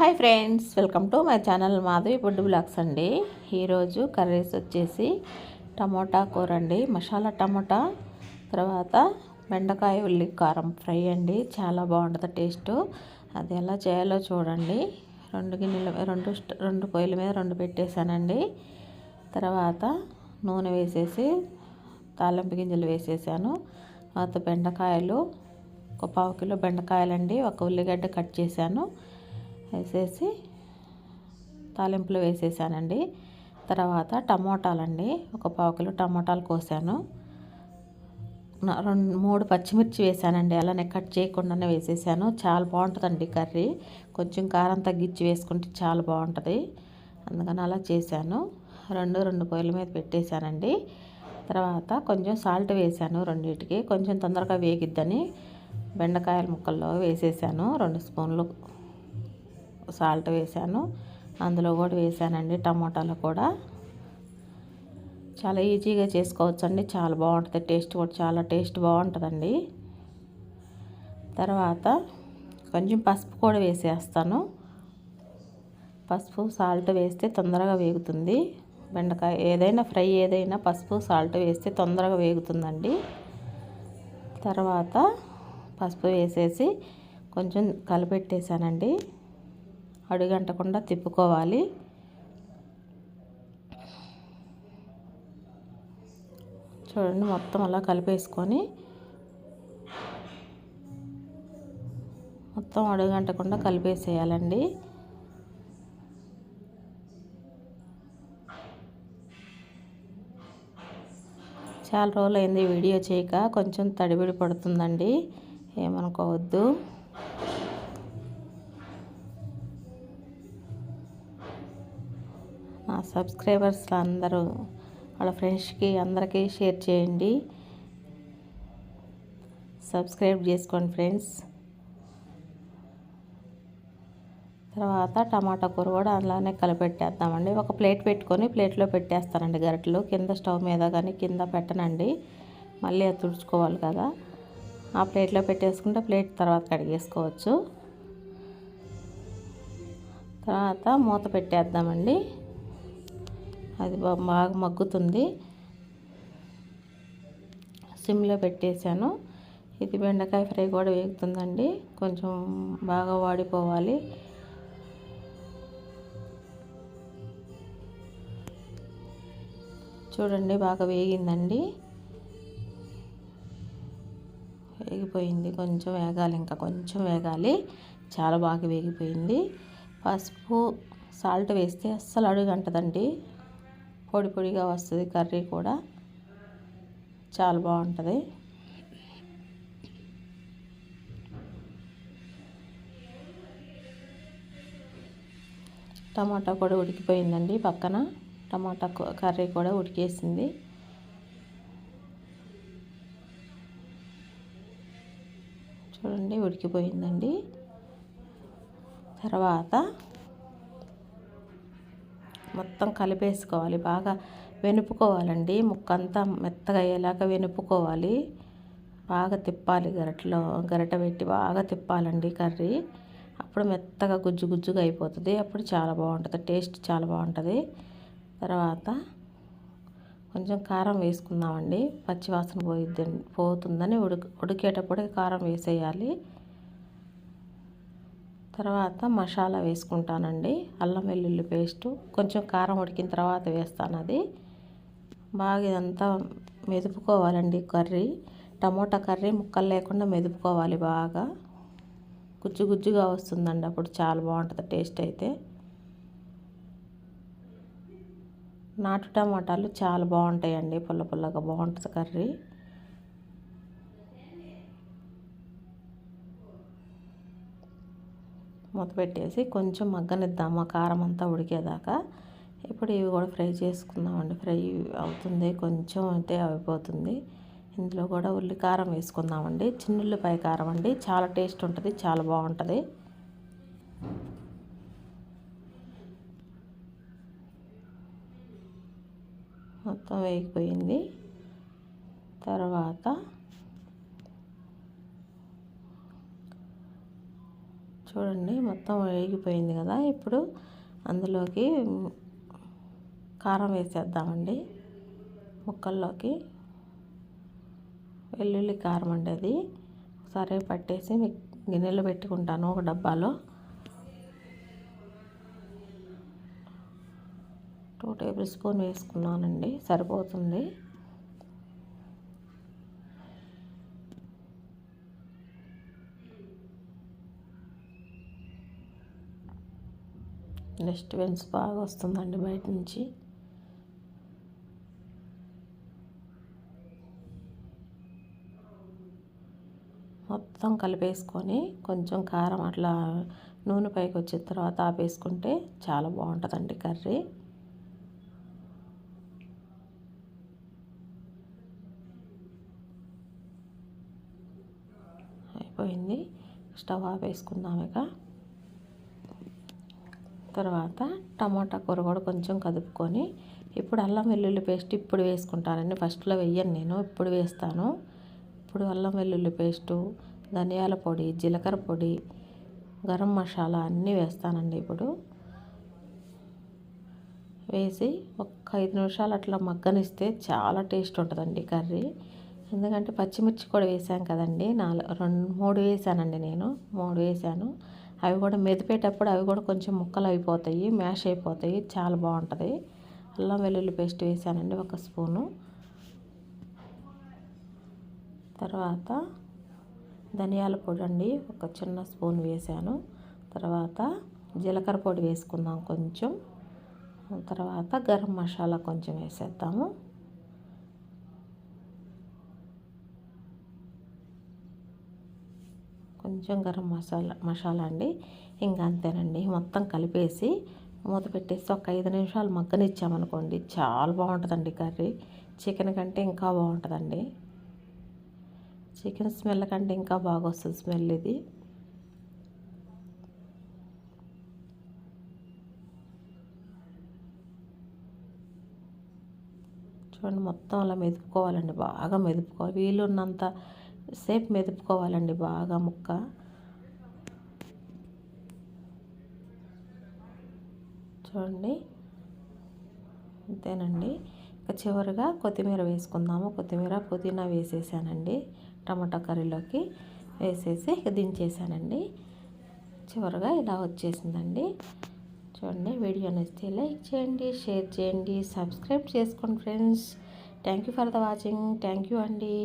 Hi friends, welcome to my channel Madhavi food blogs అండి. ఈరోజు curries వచ్చేసి టమోటా కూర అండి, మసాలా టమోటా, తర్వాత బెండకాయ ఉల్లి కారం ఫ్రై అండి. చాలా బాగుంటుంది టేస్ట్. అది ఎలా చేయాలో చూడండి. రెండు పొయ్యిల మీద రెండు పెట్టేశానండి. తర్వాత నూనె వేసేసి తాలింపు గింజలు వేసేసాను. తర్వాత బెండకాయలు ఒక 1/2 కిలో బెండకాయలండి, ఒక ఉల్లిగడ్డ కట్ చేశాను, వేసేసి తాలింపులో వేసేసానండి. తర్వాత టమోటాలండి, ఒక 1/4 కిలో టమోటాలు కోసాను. 3 పచ్చిమిర్చి వేసానండి, అలానే కట్ చేయకుండానే వేసేసాను. చాలా బాగుంటుందండి కర్రీ. కొంచెం కారం తగ్గించి వేసుకుంటే చాలా బాగుంటుంది, అందుకని అలా చేశాను. రెండు పొయ్యిల మీద పెట్టేశానండి. తర్వాత కొంచెం సాల్ట్ వేసాను, రెండింటికి కొంచెం తొందరగా వేగిద్దని బెండకాయల ముక్కల్లో వేసేసాను. 2 స్పూన్లు సాల్ట్ వేసాను, అందులో కూడా వేసానండి. టమోటాలు కూడా చాలా ఈజీగా చేసుకోవచ్చండి, చాలా బాగుంటుంది. టేస్ట్ కూడా చాలా టేస్ట్ బాగుంటుందండి. తర్వాత కొంచెం పసుపు కూడా వేసేస్తాను. పసుపు సాల్ట్ వేస్తే తొందరగా వేగుతుంది. బెండకాయ ఏదైనా ఫ్రై ఏదైనా పసుపు సాల్ట్ వేస్తే తొందరగా వేగుతుందండి. తర్వాత పసుపు వేసేసి కొంచెం కలిపెట్టేసానండి. అడుగంటకుండా తిప్పుకోవాలి. చూడండి, మొత్తం అలా కలిపేసుకొని మొత్తం అడుగంటకుండా కలిపేసేయాలండి. చాలా రోజులు అయింది వీడియో చేయక, కొంచెం తడిబిడి పడుతుందండి, ఏమనుకోవద్దు. నా సబ్స్క్రైబర్స్ అందరూ వాళ్ళ ఫ్రెండ్స్కి అందరికీ షేర్ చేయండి, సబ్స్క్రైబ్ చేసుకోండి ఫ్రెండ్స్. తర్వాత టమాటా కూర కూడా అలానే కలిపెట్టేద్దామండి. ఒక ప్లేట్ పెట్టుకొని ప్లేట్లో పెట్టేస్తానండి గరిటెలు. కింద స్టవ్ మీద కానీ కింద పెట్టనండి, మళ్ళీ అది తుడుచుకోవాలి కదా. ఆ ప్లేట్లో పెట్టేసుకుంటే ప్లేట్ తర్వాత కడిగేసుకోవచ్చు. తర్వాత మూత పెట్టేద్దామండి, అది బాగా మగ్గుతుంది. సిమ్లో పెట్టేశాను. ఇది బెండకాయ ఫ్రై కూడా వేగుతుందండి, కొంచెం బాగా వాడిపోవాలి. చూడండి, బాగా వేగిందండి, వేగిపోయింది. కొంచెం వేగాలి, ఇంకా కొంచెం వేగాలి. చాలా బాగా వేగిపోయింది. పసుపు సాల్ట్ వేస్తే అస్సలు అడుగంటదండి, పొడి పొడిగా వస్తుంది. కర్రీ కూడా చాలా బాగుంటుంది. టమాటా కూడా ఉడికిపోయిందండి. పక్కన టమాటా కర్రీ కూడా ఉడికేసింది. చూడండి, ఉడికిపోయిందండి. తర్వాత మొత్తం కలిపేసుకోవాలి, బాగా వెనుపుకోవాలండి. ముక్కంతా మెత్తగా అయ్యేలాగా వెనుపుకోవాలి. బాగా తిప్పాలి, గరిట పెట్టి బాగా తిప్పాలండి కర్రీ. అప్పుడు మెత్తగా గుజ్జు గుజ్జుగా అయిపోతుంది, అప్పుడు చాలా బాగుంటుంది, టేస్ట్ చాలా బాగుంటుంది. తర్వాత కొంచెం కారం వేసుకుందామండి, పచ్చివాసన పోతుందని ఉడికేటప్పుడే కారం వేసేయాలి. తర్వాత మసాలా వేసుకుంటానండి, అల్లం వెల్లుల్లి పేస్టు. కొంచెం కారం ఉడికిన తర్వాత వేస్తాను. అది బాగా ఇదంతా మెదుపుకోవాలండి కర్రీ. టమోటా కర్రీ ముక్కలు లేకుండా మెదుపుకోవాలి, బాగా గుజ్జు గుజ్జుగా వస్తుందండి, అప్పుడు చాలా బాగుంటుంది టేస్ట్. అయితే నాటు టమాటాలు చాలా బాగుంటాయండి, పుల్ల పుల్లగా బాగుంటుంది కర్రీ. మూత పెట్టేసి కొంచెం మగ్గనిద్దాము, కారం అంతా ఉడికేదాకా. ఇప్పుడు ఇవి కూడా ఫ్రై చేసుకుందామండి. ఫ్రై అవుతుంది, కొంచెం అయితే అయిపోతుంది. ఇందులో కూడా ఉల్లి కారం వేసుకుందామండి, చిన్నుల్లిపాయ కారం అండి, చాలా టేస్ట్ ఉంటుంది, చాలా బాగుంటుంది. మొత్తం వేగిపోయింది. తర్వాత చూడండి మొత్తం వేగిపోయింది కదా. ఇప్పుడు అందులోకి కారం వేసేద్దామండి. ముక్కల్లోకి వెల్లుల్లి కారం అండి అది. ఒకసారి పట్టేసి గిన్నెలో పెట్టుకుంటాను ఒక డబ్బాలో. 2 టేబుల్ స్పూన్ వేసుకున్నానండి, సరిపోతుంది. డిస్టర్బెన్స్ బాగా వస్తుందండి బయట నుంచి. మొత్తం కలిపేసుకొని కొంచెం కారం అట్లా నూనె పైకి వచ్చిన తర్వాత ఆపేసుకుంటే చాలా బాగుంటుందండి కర్రీ. అయిపోయింది, స్టవ్ ఆపేసుకుందాం ఇక. తర్వాత టమాటా కూర కూడా కొంచెం కదుపుకొని ఇప్పుడు అల్లం వెల్లుల్లి పేస్ట్ ఇప్పుడు వేసుకుంటానండి. ఫస్ట్లో వెయ్యను నేను, ఇప్పుడు వేస్తాను. ఇప్పుడు అల్లం వెల్లుల్లి పేస్టు, ధనియాల పొడి, జీలకర్ర పొడి, గరం మసాలా అన్నీ వేస్తానండి. ఇప్పుడు వేసి ఒక్క 5 నిమిషాలు అట్లా మగ్గనిస్తే చాలా టేస్ట్ ఉంటుందండి కర్రీ. ఎందుకంటే పచ్చిమిర్చి కూడా వేసాం కదండి. 3 వేసానండి నేను, 3 వేసాను. అవి కూడా మెదిపేటప్పుడు అవి కూడా కొంచెం ముక్కలు అయిపోతాయి, మ్యాష్ అయిపోతాయి, చాలా బాగుంటుంది. అల్లం వెల్లుల్లి పేస్ట్ వేసానండి 1 స్పూను. తర్వాత ధనియాల పొడి అండి 1 చిన్న స్పూన్ వేసాను. తర్వాత జీలకర్ర పొడి వేసుకుందాం కొంచెం. తర్వాత గరం మసాలా కొంచెం వేసేద్దాము. కొంచెం గరం మసాలా అండి. ఇంకా అంతేనండి. మొత్తం కలిపేసి మూత పెట్టేసి ఒక 5 నిమిషాలు మగ్గనిచ్చామనుకోండి చాలా బాగుంటుందండి కర్రీ. చికెన్ కంటే ఇంకా బాగుంటుందండి. చికెన్ స్మెల్ కంటే ఇంకా బాగా వస్తుంది స్మెల్ ఇది. చూడండి మొత్తం అలా మెదుపుకోవాలండి, బాగా మెదుపుకోవాలి. వీలున్నంత సేపు మెదుపుకోవాలండి బాగా ముక్క. చూడండి అంతేనండి. ఇక చివరిగా కొత్తిమీర వేసుకుందాము. కొత్తిమీర పుదీనా వేసేసానండి టమాటా కర్రీలోకి వేసేసి ఇక దించేసానండి. చివరిగా ఇలా వచ్చేసిందండి. చూడండి, వీడియో నచ్చితే లైక్ చేయండి, షేర్ చేయండి, సబ్స్క్రైబ్ చేసుకోండి friends. Thank you for the watching. Thank you అండి.